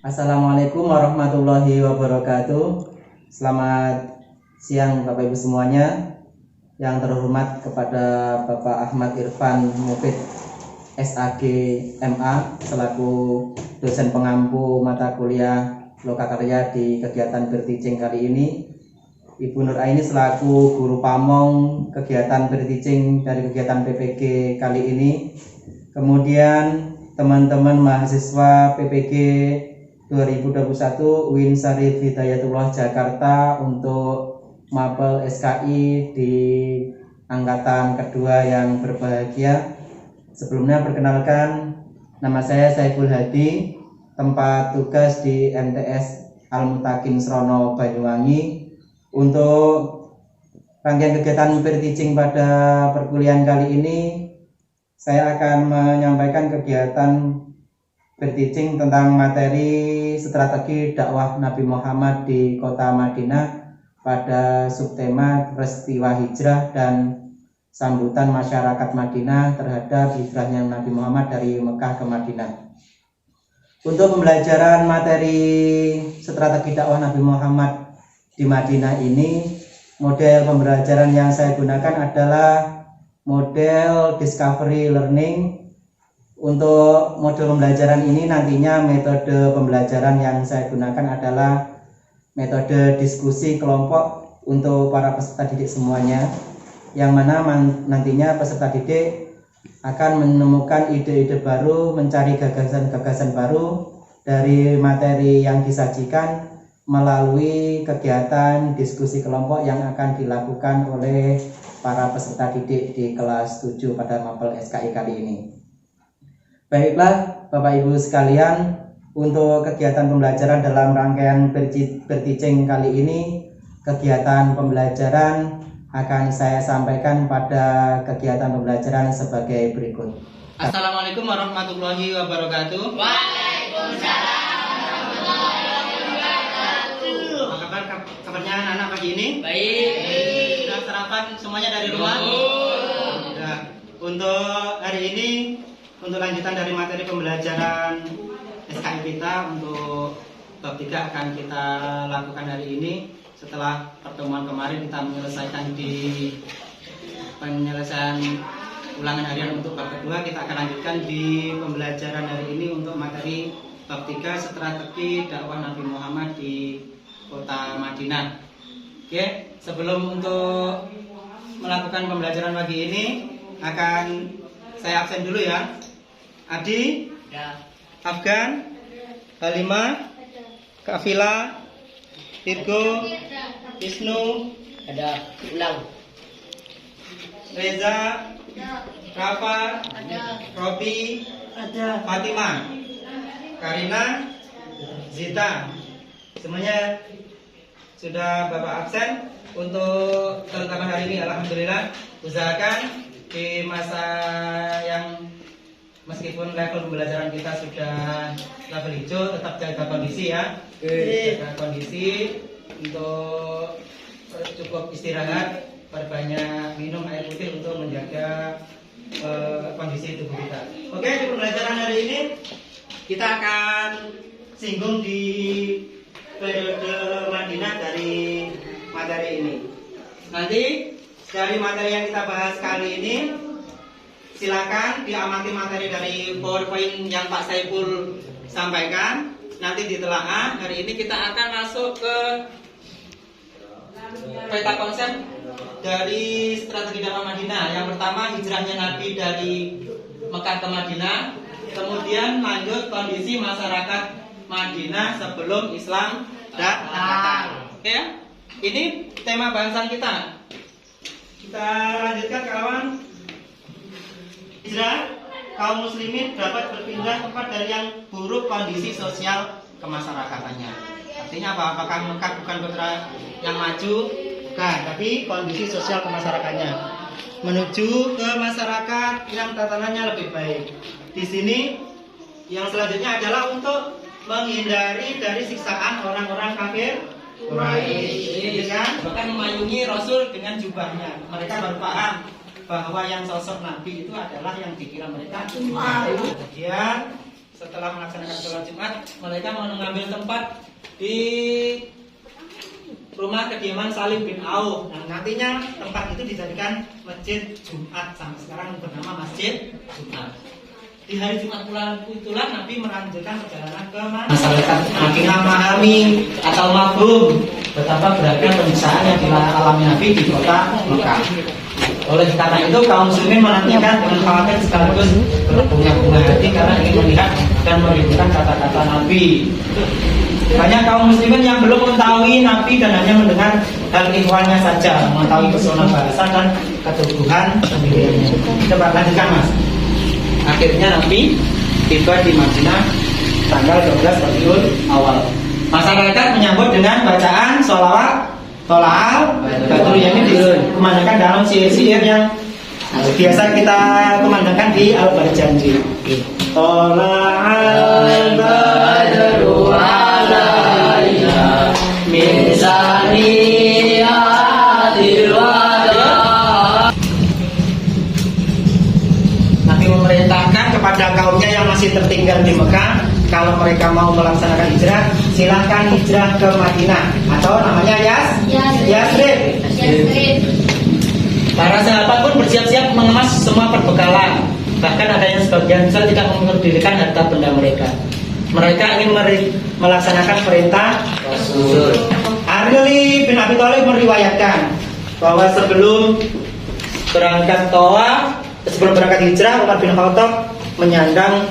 Assalamualaikum warahmatullahi wabarakatuh. Selamat siang Bapak Ibu semuanya. Yang terhormat kepada Bapak Ahmad Irfan Mufid SAG MA selaku dosen pengampu mata kuliah lokakarya di kegiatan berteaching kali ini. Ibu Nur Aini selaku guru pamong kegiatan berteaching dari kegiatan PPG kali ini. Kemudian teman-teman mahasiswa PPG 2021 UIN Syarif Hidayatullah Jakarta untuk mapel SKI di angkatan kedua yang berbahagia. Sebelumnya perkenalkan, nama saya Saiful Hadi, tempat tugas di MTS Al-Mutakin Srono Banyuwangi. Untuk rangkaian kegiatan berteaching pada perkuliahan kali ini, saya akan menyampaikan kegiatan berteaching tentang materi strategi dakwah Nabi Muhammad di kota Madinah pada subtema peristiwa hijrah dan sambutan masyarakat Madinah terhadap hijrahnya Nabi Muhammad dari Mekah ke Madinah. Untuk pembelajaran materi strategi dakwah Nabi Muhammad di Madinah ini, model pembelajaran yang saya gunakan adalah model discovery learning. Untuk model pembelajaran ini nantinya metode pembelajaran yang saya gunakan adalah metode diskusi kelompok untuk para peserta didik semuanya, yang mana nantinya peserta didik akan menemukan ide-ide baru, mencari gagasan-gagasan baru dari materi yang disajikan melalui kegiatan diskusi kelompok yang akan dilakukan oleh para peserta didik di kelas 7 pada mapel SKI kali ini. Baiklah Bapak Ibu sekalian, untuk kegiatan pembelajaran dalam rangkaian berteaching kali ini, kegiatan pembelajaran akan saya sampaikan pada kegiatan pembelajaran sebagai berikut. Assalamualaikum warahmatullahi wabarakatuh. Waalaikumsalam warahmatullahi wabarakatuh. Apa kabar kabarnya anak-anak pagi ini? Baik. Sudah sarapan semuanya dari rumah? Sudah. Untuk hari ini, untuk lanjutan dari materi pembelajaran SKI kita untuk bab 3 akan kita lakukan hari ini. Setelah pertemuan kemarin kita menyelesaikan di penyelesaian ulangan harian untuk bab kedua, kita akan lanjutkan di pembelajaran hari ini untuk materi bab 3 strategi dakwah Nabi Muhammad di kota Madinah. Oke, sebelum untuk melakukan pembelajaran pagi ini akan saya absen dulu ya. Adi, Ya. Afgan, Halimah, Kafila, Virgo, Wisnu, Ada ulang. Reza, Rafa, Robi, Fatimah, Karina, Zita. Semuanya sudah Bapak absen. Untuk terutama hari ini alhamdulillah, usahakan di masa yang meskipun level pembelajaran kita sudah level hijau, tetap jaga kondisi ya. Jaga kondisi untuk cukup istirahat, perbanyak minum air putih untuk menjaga kondisi tubuh kita. Oke, di pembelajaran hari ini kita akan singgung di periode Madinah dari materi ini. Nanti dari materi yang kita bahas kali ini, silakan diamati materi dari PowerPoint yang Pak Saiful sampaikan. Nanti ditelaah. Hari ini kita akan masuk ke peta konsep dari strategi dakwah Madinah. Yang pertama, hijrahnya Nabi dari Mekah ke Madinah. Kemudian lanjut kondisi masyarakat Madinah sebelum Islam datang. Oke, ini tema bahasan kita. Kita lanjutkan kawan. Hijrah kaum muslimin dapat berpindah tempat dari yang buruk kondisi sosial kemasyarakatannya. Artinya apa? Apakah Mekah bukan kota yang maju? Bukan, tapi kondisi sosial kemasyarakatnya menuju ke masyarakat yang tatanannya lebih baik. Di sini yang selanjutnya adalah untuk menghindari dari siksaan orang-orang kafir Quraisy, kan? Bahkan memayungi Rasul dengan jubahnya. Mereka baru paham bahwa yang sosok Nabi itu adalah yang dikira mereka. Kemudian setelah melaksanakan sholat Jumat, mereka mengambil tempat di rumah kediaman Salim bin Auf. Nah, nantinya tempat itu dijadikan masjid Jumat, sampai sekarang bernama Masjid Jumat. Di hari Jumat itulah Nabi melanjutkan perjalanan ke masyarakat. Makin memahami atau mafhum betapa beratnya penyiksaan yang dialami Nabi di kota Mekah. Oleh karena itu kaum muslimin menantikan dengan khawatir sekaligus berbunga-bunga hati karena ingin melihat dan merindukan kata-kata Nabi. Banyak kaum muslimin yang belum mengetahui Nabi dan hanya mendengar hal ihwalnya saja, mengetahui pesona bahasa dan ketubuhan pendiriannya. Coba lanjutkan Mas. Akhirnya Nabi tiba di Madinah tanggal 12 Rabiul Awal. Masyarakat menyambut dengan bacaan sholawat Tola'al Badru, yang ini dikumandangkan dalam syair-syair yang biasa kita kumandangkan di Al-Barjanji. Tola'al Badru alayna min saniyatil wada. Nabi memerintahkan kepada kaumnya yang masih tertinggal di Mekah, kalau mereka mau melaksanakan hijrah, silahkan hijrah ke Madinah atau namanya Yasrib. Para sahabat pun bersiap-siap mengemas semua perbekalan. Bahkan ada yang sebagian besar tidak memperdulikan harta benda mereka. Mereka ingin melaksanakan perintah Rasul. Ali bin Abi Thalib meriwayatkan bahwa sebelum berangkat hijrah, Umar bin Khattab menyandang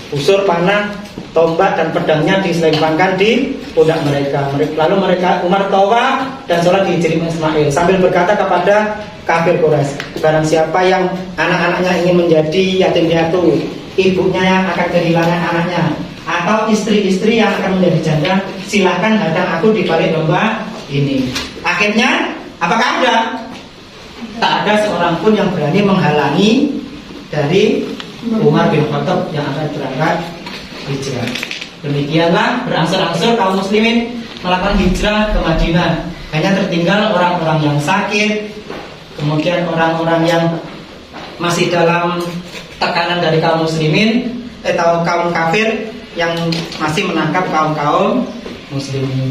busur panah, tombak dan pedangnya diselempangkan di pundak mereka. Lalu Umar tawaf dan sholat di Hijri Ismail sambil berkata kepada kafir Quraisy, barang siapa yang anak-anaknya ingin menjadi yatim piatu, ibunya yang akan kehilangan anaknya, atau istri-istri yang akan menjadi janda, silahkan hadang aku di balik domba ini. Akhirnya apakah ada? Tak ada seorang pun yang berani menghalangi dari Umar bin Khattab yang akan berangkat hijrah. Demikianlah berangsur-angsur kaum muslimin melakukan hijrah ke Madinah. Hanya tertinggal orang-orang yang sakit, kemudian orang-orang yang masih dalam tekanan dari kaum muslimin atau kaum kafir yang masih menangkap kaum muslimin.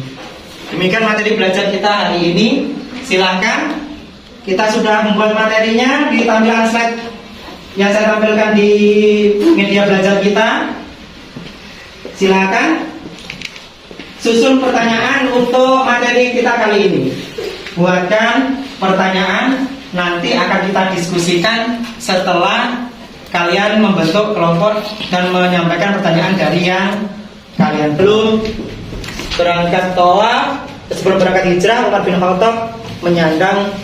Demikian materi belajar kita hari ini. Silahkan, kita sudah membuat materinya di tampilan slide yang saya tampilkan di media belajar kita. Silakan susun pertanyaan untuk materi kita kali ini. Buatkan pertanyaan, nanti akan kita diskusikan setelah kalian membentuk kelompok dan menyampaikan pertanyaan dari yang kalian. Sebelum berangkat hijrah, Umar bin Khattab menyandang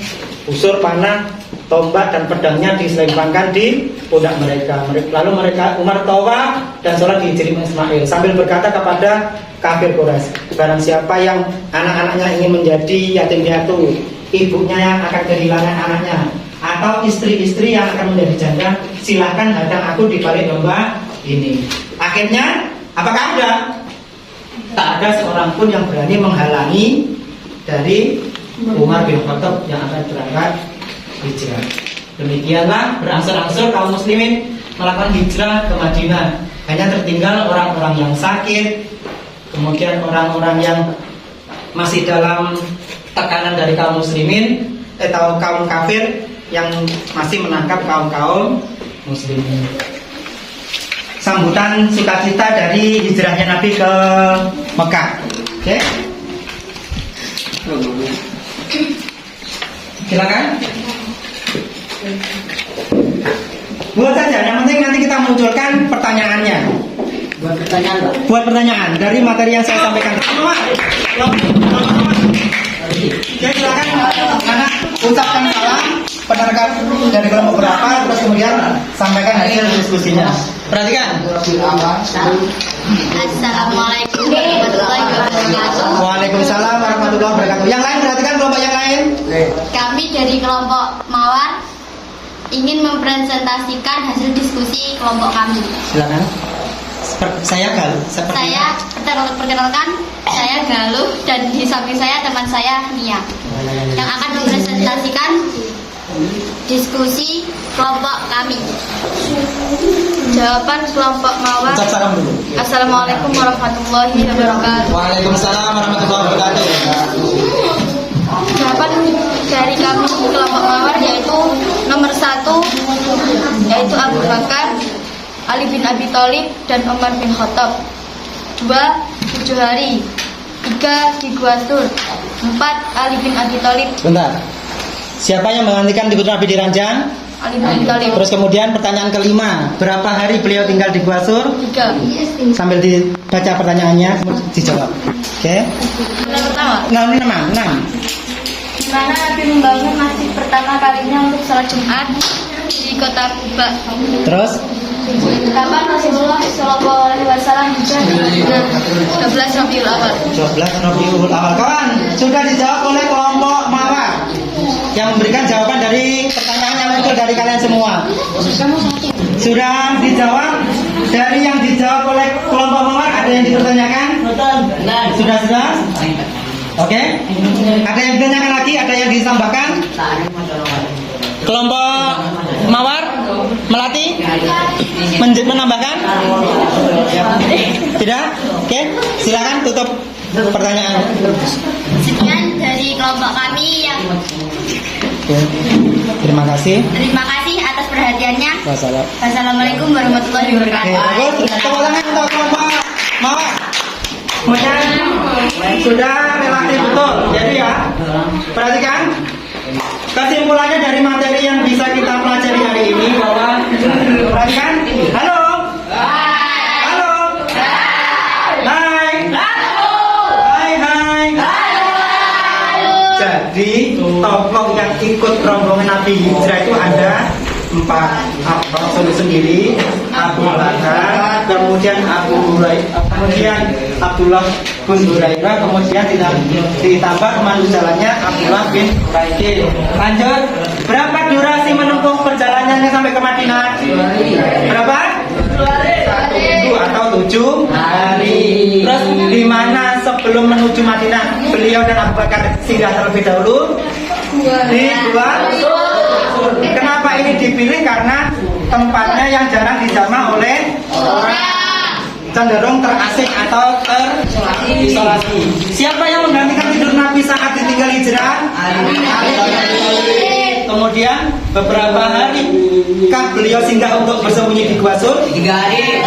busur panah, tombak dan pedangnya diselempangkan di pundak mereka. Lalu Umar tawaf dan sholat di Hijri Ismail sambil berkata kepada kafir Quraisy, barang siapa yang anak-anaknya ingin menjadi yatim piatu, ibunya yang akan kehilangan anaknya, atau istri-istri yang akan menjadi janda, silahkan hadang aku di balik domba ini. Akhirnya apakah ada? Tak ada seorang pun yang berani menghalangi dari Umar bin Khattab yang akan berangkat hijrah. Demikianlah berangsur-angsur kaum muslimin melakukan hijrah ke Madinah. Hanya tertinggal orang-orang yang sakit, kemudian orang-orang yang masih dalam tekanan dari kaum muslimin atau kaum kafir yang masih menangkap kaum muslimin. Sambutan sukacita dari hijrahnya Nabi ke Mekah. Oke? Silakan. Buat saja, yang penting nanti kita munculkan pertanyaannya. Buat pertanyaan dari materi yang saya sampaikan. Jadi silakan anak ucapkan salam, penerangkan dari kelompok berapa, terus kemudian sampaikan hasil diskusinya. Perhatikan. Assalamualaikum warahmatullahi wabarakatuh. Waalaikumsalam warahmatullahi wabarakatuh. Yang lain perhatikan, kelompok yang lain. Kami dari kelompok Mawar ingin mempresentasikan hasil diskusi kelompok kami. Silakan. Saya Galuh. Saya perkenalkan, saya Galuh dan di samping saya teman saya Nia yang akan mempresentasikan diskusi kelompok kami. Jawaban kelompok Mawar. Ucap salam dulu. Assalamualaikum warahmatullahi wabarakatuh. Waalaikumsalam warahmatullahi wabarakatuh. Jawaban dari kami kelompok Mawar yaitu nomor 1 yaitu Abu Bakar, Ali bin Abi Thalib dan Umar bin Khattab. 2. 7 hari. 3. Di Gua Sur. 4. Ali bin Abi Thalib. Bentar. Siapa yang menggantikan di Nabi di ranjang? Ali bin Abi Thalib. Terus kemudian pertanyaan kelima, berapa hari beliau tinggal di Gua Sur? 3. Sambil dibaca pertanyaannya, kemudian dijawab. Oke? Yang pertama, 6. di mana Nabi membangun masjid pertama kalinya untuk sholat Jumat di kota Kuba? Terus? Kapan Rasulullah Shallallahu Alaihi Wasallam hijrah ke Madinah? 12 Rabiul Awal. 12 Rabiul Awal. Kawan, sudah dijawab oleh kelompok Mawar yang memberikan jawaban dari pertanyaan yang muncul dari kalian semua. Sudah dijawab dari yang dijawab oleh kelompok Mawar. Ada yang dipertanyakan? Sudah? Oke. Ada yang ditanyakan lagi? Ada yang ditambahkan? Kelompok Mawar Melati menambahkan? Tidak? Oke. Silakan tutup pertanyaan. Sekian dari kelompok kami yang Oke. Terima kasih. terima kasih atas perhatiannya. Wassalam. Wassalamualaikum warahmatullahi Oke, wabarakatuh. bagus. Tepuk tangan untuk kelompok Mawar. Kemudian sudah relatif betul. Jadi ya, perhatikan. Kesimpulannya dari materi yang bisa kita pelajari hari ini bahwa perhatikan. Halo. Halo. Hai. Hai. Jadi tokoh yang ikut rombongan Nabi Hijrah itu ada 4. Rasul sendiri, Abu Bakar, kemudian Abu Hurairah, kemudian Abdullah bin Hurairah, kemudian ditambah pemandu jalannya Abdullah bin Hurairah. Lanjut, berapa durasi menempuh perjalanannya sampai ke Madinah? Berapa? 1 atau 7 hari. Terus di mana sebelum menuju Madinah beliau dan Abu Bakar singgah terlebih dahulu? Di Gua. Kenapa ini dipilih? Karena tempatnya yang jarang dijamah oleh orang, cenderung terasing atau terisolasi. Siapa yang menggantikan tidur Nabi saat ditinggal hijrah? Kemudian beberapa hari kah beliau singgah untuk bersembunyi di Gua Sur? 3 hari.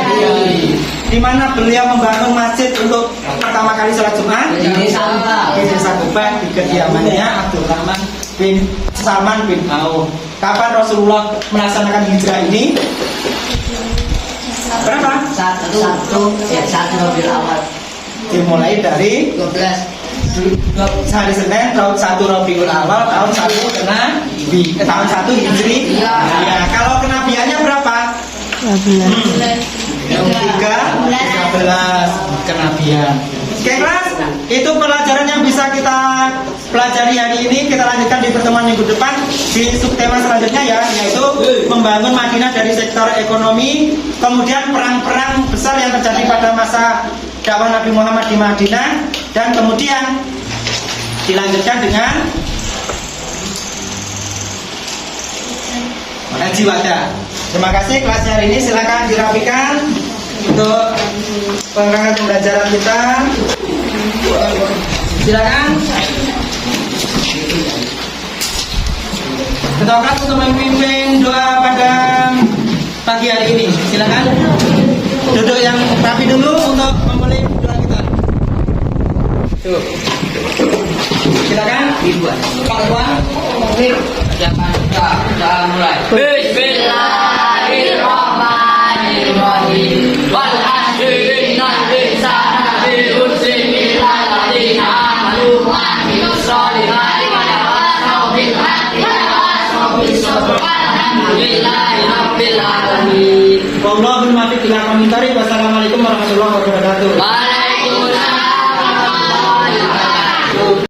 Di mana beliau membangun masjid untuk pertama kali sholat Jumat? Di Desa Kuba, di kediamannya Abdurrahman bin Salman bin Auf. Kapan Rasulullah melaksanakan hijrah ini? Berapa? 1 Rabiul Awal. Dimulai dari 12. hari Senin, tahun 1 Rabiul Awal, tahun 1 tahun 1 Hijri. Ya, kalau kenabiannya berapa? 13 kenabian. Oke kelas, itu pelajaran yang bisa kita pelajari hari ini. Kita lanjutkan di pertemuan minggu depan di subtema selanjutnya ya, yaitu membangun Madinah dari sektor ekonomi, kemudian perang-perang besar yang terjadi pada masa dakwah Nabi Muhammad di Madinah, dan kemudian dilanjutkan dengan Haji Wada. Terima kasih kelasnya hari ini, silakan dirapikan untuk perangkat pembelajaran kita. Silakan. Ketua kelas untuk memimpin doa pada pagi hari ini. Silakan. Duduk yang rapi dulu untuk memulai doa kita. Tuh. Silakan. Pak Ketua. Sudah mulai. Bismillahirrahmanirrahim. Wal asri innal insana lafi khusr illa alladziina aamanu wa 'amilus sholihati wa tawassaw bil haqqi wa tawassaw bis sabr. Walhamdulillahi rabbil alamin. Wallahul muwaffiq ila aqwamit thoriq. Wassalamualaikum warahmatullahi wabarakatuh.